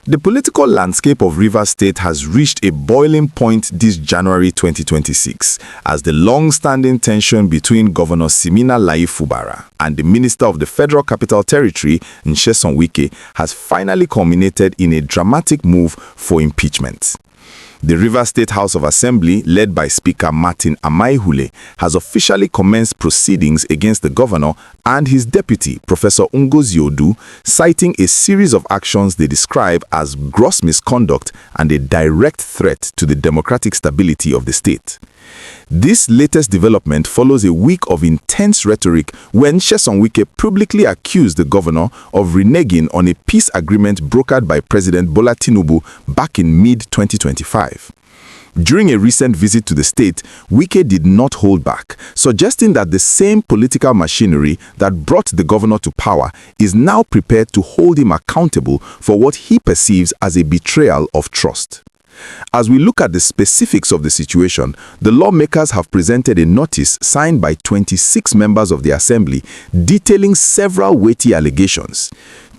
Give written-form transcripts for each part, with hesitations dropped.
The political landscape of Rivers State has reached a boiling point this January 2026 as the long-standing tension between Governor Siminalayi Fubara and the Minister of the Federal Capital Territory, Nyesom Wike, has finally culminated in a dramatic move for impeachment. The Rivers State House of Assembly, led by Speaker Martin Amaihule, has officially commenced proceedings against the governor and his deputy, Professor Ngozi Odu, citing a series of actions they describe as gross misconduct and a direct threat to the democratic stability of the state. This latest development follows a week of intense rhetoric when Nyesom Wike publicly accused the governor of reneging on a peace agreement brokered by President Bola Tinubu back in mid-2025. During a recent visit to the state, Wike did not hold back, suggesting that the same political machinery that brought the governor to power is now prepared to hold him accountable for what he perceives as a betrayal of trust. As we look at the specifics of the situation, the lawmakers have presented a notice signed by 26 members of the Assembly detailing several weighty allegations.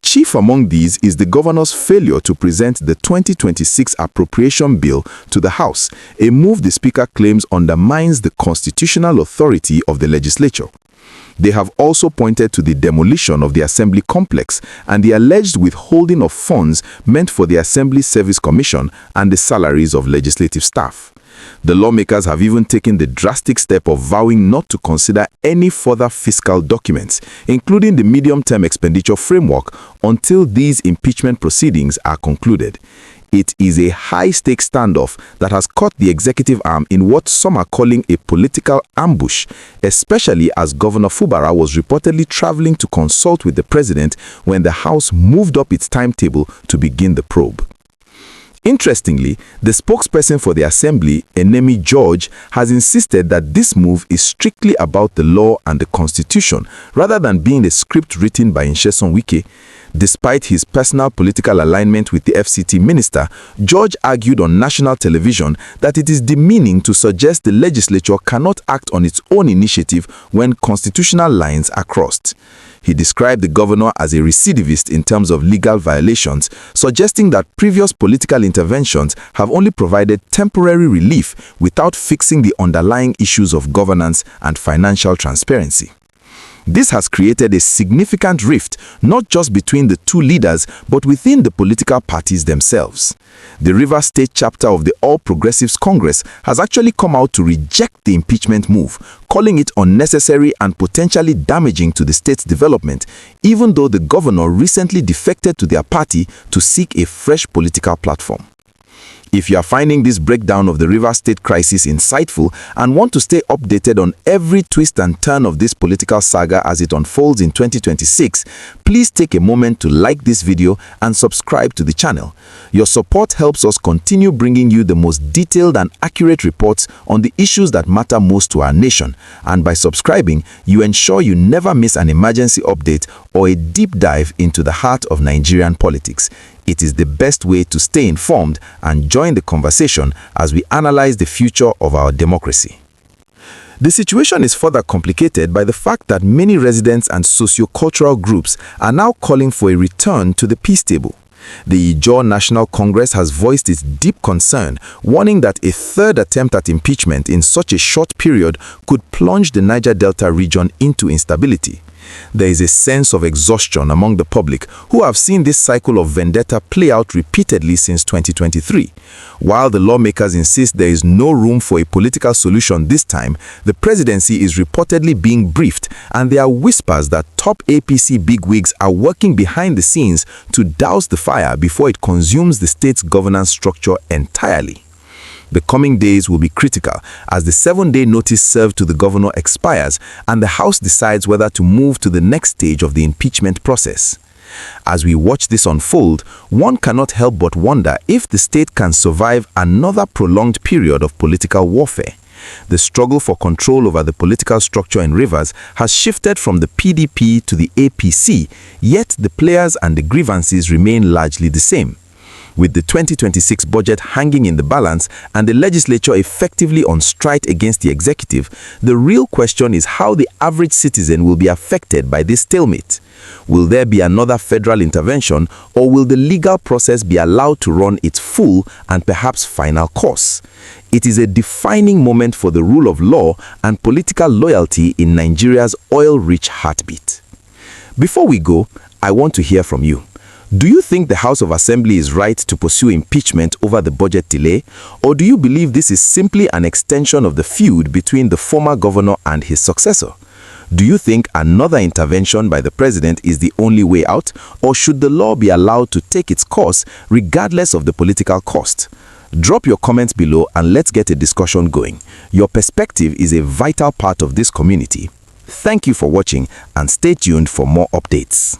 Chief among these is the governor's failure to present the 2026 appropriation bill to the House, a move the Speaker claims undermines the constitutional authority of the legislature. They have also pointed to the demolition of the Assembly complex and the alleged withholding of funds meant for the Assembly Service Commission and the salaries of legislative staff. The lawmakers have even taken the drastic step of vowing not to consider any further fiscal documents, including the medium-term expenditure framework, until these impeachment proceedings are concluded. It is a high-stakes standoff that has caught the executive arm in what some are calling a political ambush, especially as Governor Fubara was reportedly traveling to consult with the president when the House moved up its timetable to begin the probe. Interestingly, the spokesperson for the Assembly, Enemi George, has insisted that this move is strictly about the law and the Constitution, rather than being a script written by Nyesom Wike. Despite his personal political alignment with the FCT minister, George argued on national television that it is demeaning to suggest the legislature cannot act on its own initiative when constitutional lines are crossed. He described the governor as a recidivist in terms of legal violations, suggesting that previous political interventions have only provided temporary relief without fixing the underlying issues of governance and financial transparency. This has created a significant rift, not just between the two leaders, but within the political parties themselves. The Rivers State chapter of the All Progressives Congress has actually come out to reject the impeachment move, calling it unnecessary and potentially damaging to the state's development, even though the governor recently defected to their party to seek a fresh political platform. If you are finding this breakdown of the Rivers State crisis insightful and want to stay updated on every twist and turn of this political saga as it unfolds in 2026, please take a moment to like this video and subscribe to the channel. Your support helps us continue bringing you the most detailed and accurate reports on the issues that matter most to our nation. And by subscribing, you ensure you never miss an emergency update or a deep dive into the heart of Nigerian politics. It is the best way to stay informed and join the conversation as we analyze the future of our democracy. The situation is further complicated by the fact that many residents and socio-cultural groups are now calling for a return to the peace table. The Ijaw National Congress has voiced its deep concern, warning that a third attempt at impeachment in such a short period could plunge the Niger Delta region into instability. There is a sense of exhaustion among the public who have seen this cycle of vendetta play out repeatedly since 2023. While the lawmakers insist there is no room for a political solution this time, the presidency is reportedly being briefed, and there are whispers that top APC bigwigs are working behind the scenes to douse the fire before it consumes the state's governance structure entirely. The coming days will be critical as the 7-day notice served to the governor expires and the House decides whether to move to the next stage of the impeachment process. As we watch this unfold, one cannot help but wonder if the state can survive another prolonged period of political warfare. The struggle for control over the political structure in Rivers has shifted from the PDP to the APC, yet the players and the grievances remain largely the same. With the 2026 budget hanging in the balance and the legislature effectively on strike against the executive, the real question is how the average citizen will be affected by this stalemate. Will there be another federal intervention, or will the legal process be allowed to run its full and perhaps final course? It is a defining moment for the rule of law and political loyalty in Nigeria's oil-rich heartbeat. Before we go, I want to hear from you. Do you think the House of Assembly is right to pursue impeachment over the budget delay, or do you believe this is simply an extension of the feud between the former governor and his successor? Do you think another intervention by the president is the only way out, or should the law be allowed to take its course regardless of the political cost? Drop your comments below and let's get a discussion going. Your perspective is a vital part of this community. Thank you for watching and stay tuned for more updates.